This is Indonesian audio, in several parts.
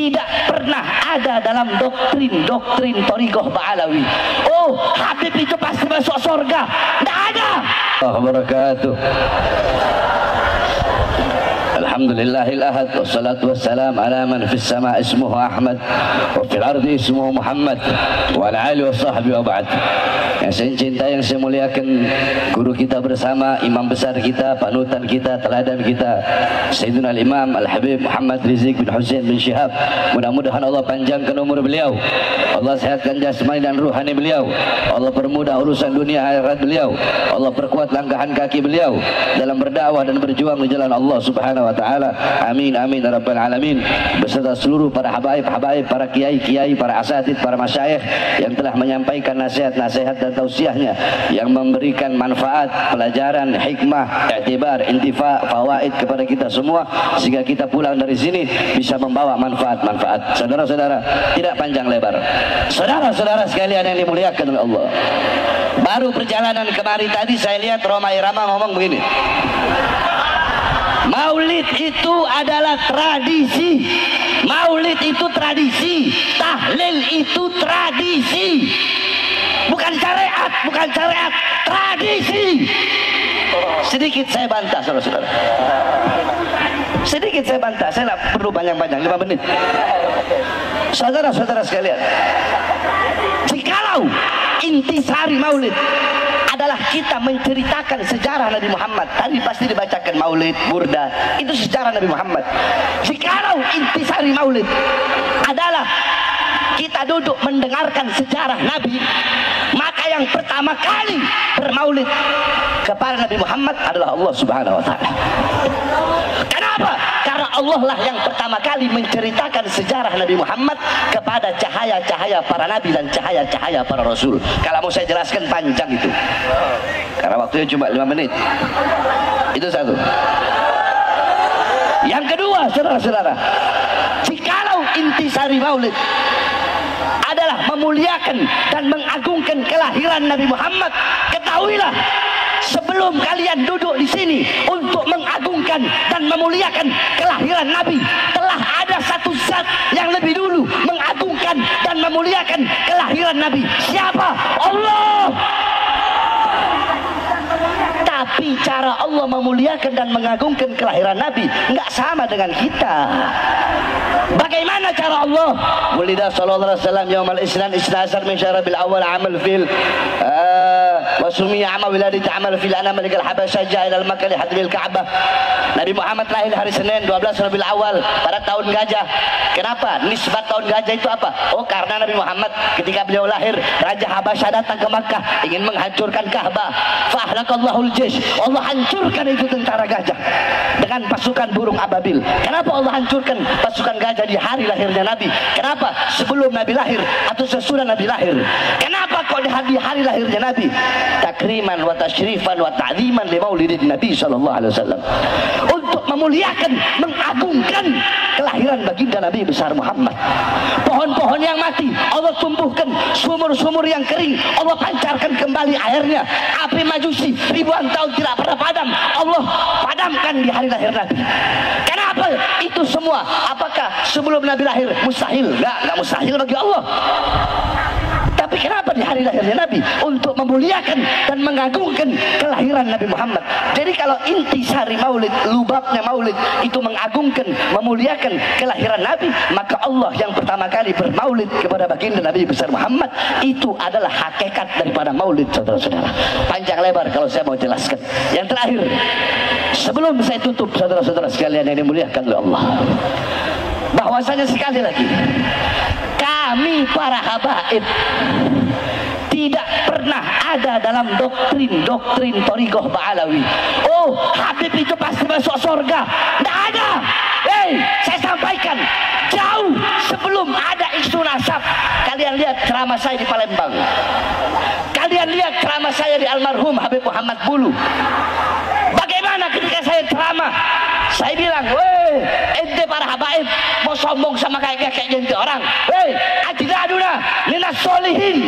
tidak pernah ada dalam doktrin Thariqah Ba'alawi. Oh, Habib itu pasti masuk surga. Tidak ada. Wabarakatuh. Alhamdulillahil ahad wassalatu wassalam ala man fis sama ismuhu Ahmad wa fil ardi ismuhu Muhammad wa ala alihi wa sahbihi wa ba'd. Yang saya cintai, yang saya muliakan, guru kita bersama, imam besar kita, panutan kita, teladan kita, Sayyidina al-Imam Al-Habib Muhammad Rizik bin Hussein bin Syihab. Mudah-mudahan Allah panjangkan umur beliau, Allah sehatkan jasmani dan ruhani beliau, Allah permudah urusan dunia akhirat beliau, Allah perkuat langkahan kaki beliau dalam berdakwah dan berjuang di jalan Allah Subhanahu wa taala. Amin amin ya rabbal alamin. Beserta seluruh para habaib, para kiai, para asatidz, para masyayikh yang telah menyampaikan nasihat-nasihat dan tausiahnya yang memberikan manfaat, pelajaran, hikmah, iktibar, intifa, fawaid kepada kita semua, sehingga kita pulang dari sini bisa membawa manfaat-manfaat. Saudara-saudara, tidak panjang lebar. Saudara-saudara sekalian yang dimuliakan oleh Allah, baru perjalanan kemari tadi saya lihat Roma Irama ngomong begini, Maulid itu adalah tradisi. Maulid itu tradisi. Tahlil itu tradisi. Bukan syariat, tradisi. Sedikit saya bantah, saudara-saudara. Sedikit saya bantah, saya tidak perlu panjang-panjang, 5 menit. Saudara-saudara sekalian, jikalau intisari Maulid adalah kita menceritakan sejarah Nabi Muhammad, tadi pasti dibacakan Maulid, Burda, itu sejarah Nabi Muhammad. Jikalau intisari Maulid adalah kita duduk mendengarkan sejarah Nabi, maka yang pertama kali bermaulid kepada Nabi Muhammad adalah Allah Subhanahu wa taala. Kenapa? Karena Allah lah yang pertama kali menceritakan sejarah Nabi Muhammad kepada cahaya-cahaya para nabi dan cahaya-cahaya para rasul. Kalau mau saya jelaskan panjang itu, karena waktunya cuma 5 menit. Itu satu. Yang kedua, saudara-saudara, jikalau intisari maulid adalah memuliakan dan mengagungkan kelahiran Nabi Muhammad, ketahuilah sebelum kalian duduk di sini untuk mengagungkan dan memuliakan kelahiran Nabi, telah ada satu zat yang lebih dulu mengagungkan dan memuliakan kelahiran Nabi. Siapa? Allah. Tapi cara Allah memuliakan dan mengagungkan kelahiran Nabi nggak sama dengan kita. Bagaimana cara Allah? Wulida sallallahu alaihi wasallam yaumal isnan isnasar min syarabil awal amal fil wa sumiya amal wiladati amal fil ana malikal habasyah ja'ilal makkah li hadmil ka'bah. Nabi Muhammad lahir hari Senin 12 Rabiul Awal pada tahun gajah. Kenapa? Nisbat tahun gajah itu apa? Oh, karena Nabi Muhammad ketika beliau lahir, Raja Habasyah datang ke Makkah ingin menghancurkan Ka'bah. Fahlakallahul jaysh. Allah hancurkan itu tentara gajah dengan pasukan burung ababil. Kenapa Allah hancurkan pasukan gajah di hari lahirnya Nabi? Kenapa? Sebelum Nabi lahir atau sesudah Nabi lahir? Kenapa kok di hari lahirnya Nabi? Takriman wa tasyrifan wa ta'ziman li maulidin Nabi sallallahu alaihi wasallam. Untuk memuliakan, mengagungkan kelahiran baginda Nabi besar Muhammad. Pohon-pohon yang mati Allah tumbuhkan, sumur-sumur yang kering Allah pancarkan kembali airnya. Api Majusi ribuan tahun tidak pernah padam, Allah padamkan di hari lahir Nabi. Kenapa itu semua? Apakah sebelum Nabi lahir mustahil? Enggak mustahil bagi Allah. Tapi kenapa di hari lahirnya Nabi? Untuk memuliakan dan mengagungkan kelahiran Nabi Muhammad. Jadi kalau intisari maulid, lubabnya maulid itu mengagungkan, memuliakan kelahiran Nabi, maka Allah yang pertama kali bermaulid kepada baginda Nabi besar Muhammad, itu adalah hakikat daripada maulid, saudara-saudara. Panjang lebar kalau saya mau jelaskan. Yang terakhir, sebelum saya tutup, saudara-saudara sekalian yang dimuliakan oleh Allah, bahwasanya sekali lagi kami para habaib tidak pernah ada dalam doktrin Thariqah Ba'alawi. Oh, Habib itu pasti masuk surga. Tidak ada. Saya sampaikan jauh sebelum ada isu nasab. Kalian lihat ceramah saya di Palembang. Kalian lihat ceramah saya di almarhum Habib Muhammad Bulu. Bagaimana ketika saya ceramah, saya bilang, weh, ente para habaib mau sombong sama kayak ente orang. Weh, ajdaduna minas solihin,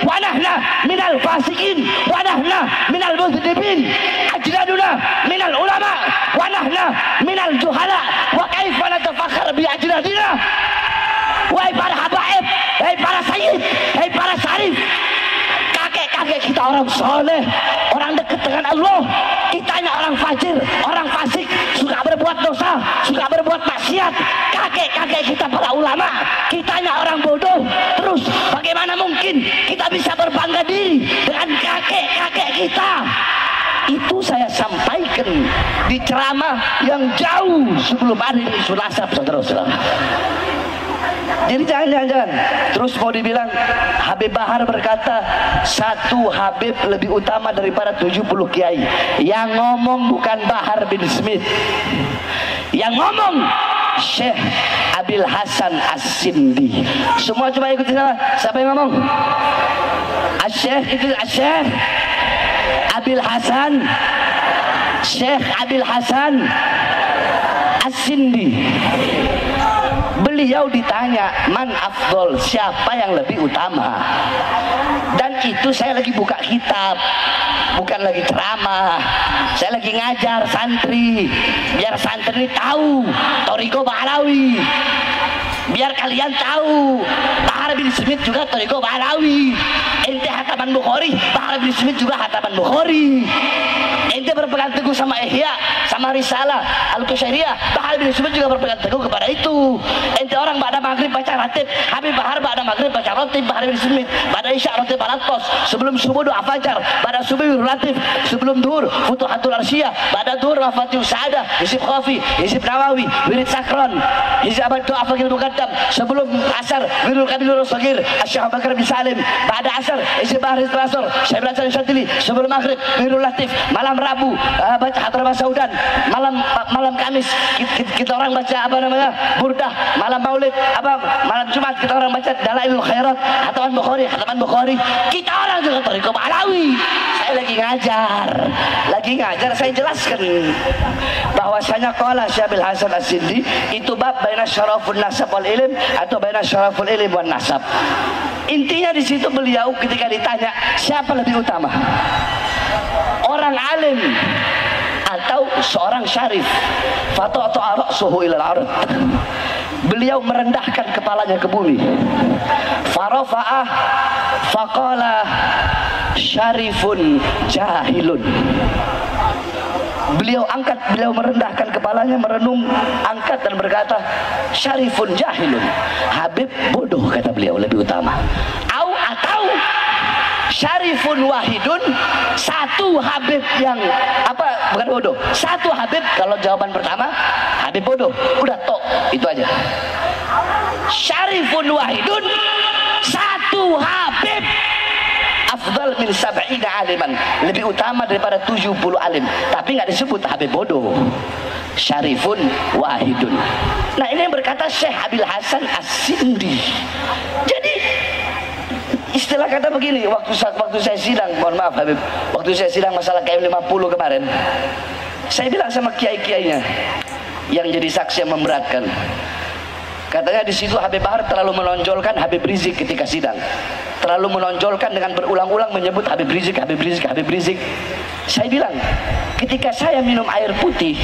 wanahna minal fasikin, wanahna minal mudhibin. Ajdaduna minal ulama, wanahna minal juhala. Wa kaifa natafakhar bi ajdadina. wahai para habaib, wahai para sayyid, wahai para syarif, kakek-kakek kita orang soleh, orang dekat dengan Allah. Kitanya orang fajir, orang fasik, suka berbuat dosa, suka berbuat maksiat. Kakek-kakek kita para ulama, kitanya orang bodoh. Terus bagaimana mungkin kita bisa berbangga diri dengan kakek-kakek kita? Itu saya sampaikan di ceramah yang jauh sebelum hari Selasa, saudara-saudara. Jadi jangan terus mau dibilang Habib Bahar berkata satu Habib lebih utama daripada 70 kiai. Yang ngomong bukan Bahar bin Smith, yang ngomong Syekh Abil Hasan As-Sindi. Semua coba ikuti saya. Siapa yang ngomong? Syekh itu Syekh Abil Hasan, Syekh Abil Hasan As-Sindi. Beliau ditanya man afdol, siapa yang lebih utama. Dan itu saya lagi buka kitab, bukan lagi ceramah. Saya lagi ngajar santri, biar santri tahu Thariqah Bahlawi, biar kalian tahu Bahar bin Smith juga Thariqah Bahlawi. Ente hataman Bukhari, Bahar bin Smith juga hataman Bukhari. Ente berpegang teguh sama Ihya, sama Risalah Al-Qushairiyah, Bahar bin Smith juga berpegang teguh kepada itu. Ente orang ba'da maghrib baca ratib, Habib Bahar ba'da maghrib baca ratib, Bahar bin Smith ba'da isya ratib al-Attas, sebelum subuh doa fajar, ba'da subuh ratib, sebelum duhur Futuhatul Arsyiyah, ba'da duhur Mafatihus Sa'adah, Hizib Khafi, Hizib Nawawi, Wirid Sakron, Hizib Abad Doa Fakir Muqaddam, sebelum asar Wirul Kabilur Sagir, Syekh Abu Bakar bin Salim, ba'da asar Hizib Bahar Hizib Asar, Syekh Hasan Syadzili, sebelum maghrib Wirul Latif, malam Rabu baca Hadrama Saudan, malam Kamis kita orang baca apa namanya Burdah, malam Maulid malam Jumat kita orang baca Dalailul Khairat, hataman Bukhari. Kita orang juga Thariqah Bahlawi. Saya lagi ngajar saya jelaskan bahwasanya qala Syekh Abil Hasan As-Sindi itu bab baina syarafun nasab wal ilm atau baina syaraful ilm wan nasab. Intinya di situ beliau ketika ditanya siapa lebih utama, orang alim atau seorang syarif, fata'ta ra'suhu ilal ard. Beliau merendahkan kepalanya ke bumi. Farafa'ah faqala syarifun jahilun. Beliau merendahkan kepalanya, merenung, angkat dan berkata syarifun jahilun. Habib bodoh, kata beliau, lebih utama. Atau syarifun wahidun, satu Habib yang bukan bodoh, satu Habib. Kalau jawaban pertama Habib bodoh, udah tok, itu aja. Syarifun wahidun, satu Habib afdal min sab'ina aliman, lebih utama daripada 70 alim, tapi nggak disebut Habib bodoh. Syarifun wahidun. Nah, ini yang berkata Syekh Abil Hasan As-Sindi. Jadi istilah kata begini, waktu saya sidang, mohon maaf Habib, waktu saya sidang masalah KM50 kemarin, saya bilang sama kiai-kiainya yang jadi saksi yang memberatkan, katanya di situ Habib Bahar terlalu menonjolkan Habib Rizik ketika sidang, terlalu menonjolkan dengan berulang-ulang menyebut Habib Rizik. Saya bilang, ketika saya minum air putih,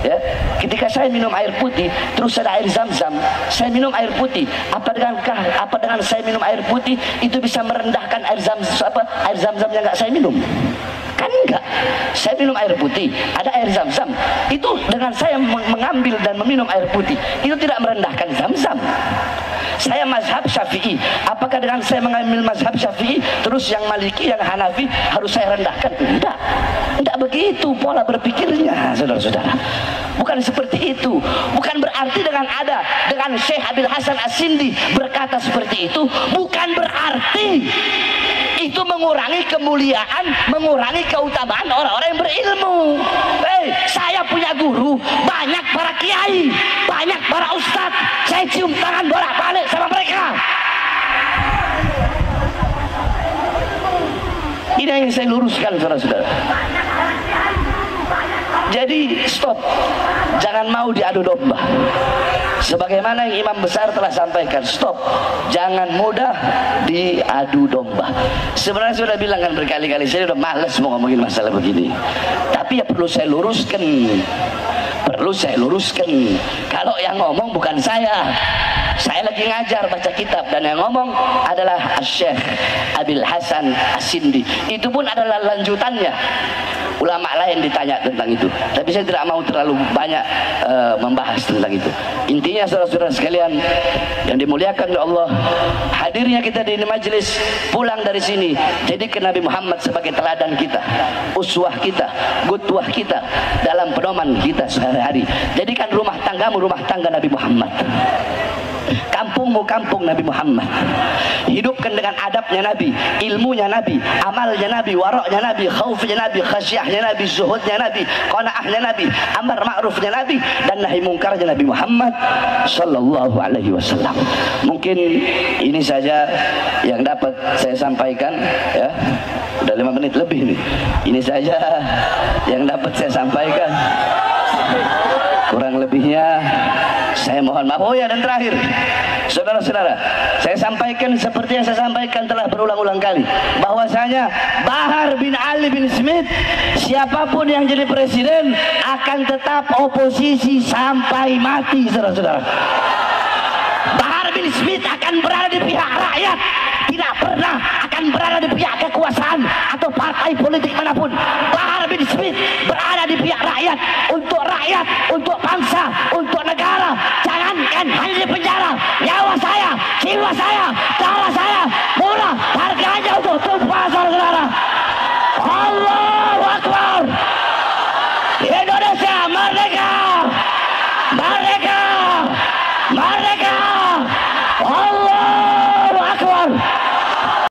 ya, ketika saya minum air putih terus ada air zam-zam, saya minum air putih, apa dengan saya minum air putih itu bisa merendahkan air zam-zam yang nggak saya minum? Kan enggak. Saya minum air putih, ada air zam-zam, itu dengan saya mengambil dan meminum air putih itu tidak merendahkan zam-zam. Saya mazhab Syafi'i, apakah dengan saya mengambil mazhab Syafi'i terus yang Maliki, yang Hanafi harus saya rendahkan? Tidak begitu pola berpikirnya, saudara-saudara. Bukan seperti itu. Bukan berarti dengan Syekh Abil Hasan As-Sindi berkata seperti itu, bukan berarti itu mengurangi kemuliaan, mengurangi keutamaan orang-orang yang berilmu. Saya punya guru, banyak para kiai, banyak para ustadz, saya cium tangan bolak-balik sama mereka. Ini yang saya luruskan, saudara-saudara. Jadi stop, jangan mau diadu domba. Sebagaimana yang imam besar telah sampaikan, stop, jangan mudah diadu domba. Sebenarnya saya sudah bilang kan berkali-kali, saya sudah malas mau ngomongin masalah begini. Tapi ya perlu saya luruskan. Kalau yang ngomong bukan saya Saya lagi ngajar baca kitab dan yang ngomong adalah Syekh Abil Hasan As-Sindi. Itu pun adalah lanjutannya. Ulama lain ditanya tentang itu, tapi saya tidak mau terlalu banyak membahas tentang itu. Intinya saudara-saudara sekalian yang dimuliakan oleh Allah, hadirnya kita di majelis, pulang dari sini jadikan Nabi Muhammad sebagai teladan kita, uswah kita, gutwah kita dalam pedoman kita sehari-hari. Jadikan rumah tanggamu rumah tangga Nabi Muhammad, kampungmu kampung Nabi Muhammad. Hidupkan dengan adabnya Nabi, ilmunya Nabi, amalnya Nabi, waraknya Nabi, khaufnya Nabi, khasyahnya Nabi, zuhudnya Nabi, qanaahnya Nabi, amar ma'rufnya Nabi, dan nahi mungkarnya Nabi Muhammad sallallahu alaihi wasallam. Mungkin ini saja yang dapat saya sampaikan, ya. Udah 5 menit lebih nih. Ini saja yang dapat saya sampaikan. Kurang lebihnya saya mohon maaf. Oh ya, dan terakhir saudara-saudara, saya sampaikan seperti yang saya sampaikan telah berulang-ulang kali, bahwasanya Bahar bin Ali bin Smith, siapapun yang jadi presiden akan tetap oposisi sampai mati, saudara-saudara. Bahar bin Smith akan berada di pihak rakyat, tidak pernah akan berada di pihak kekuasaan atau partai politik manapun. Bahar bin Smith berada di pihak rakyat, untuk bangsa, untuk negara. Jangankan hanya di penjara, nyawa saya, jiwa saya, darah saya murah harganya untuk tumpah, saudara-saudara.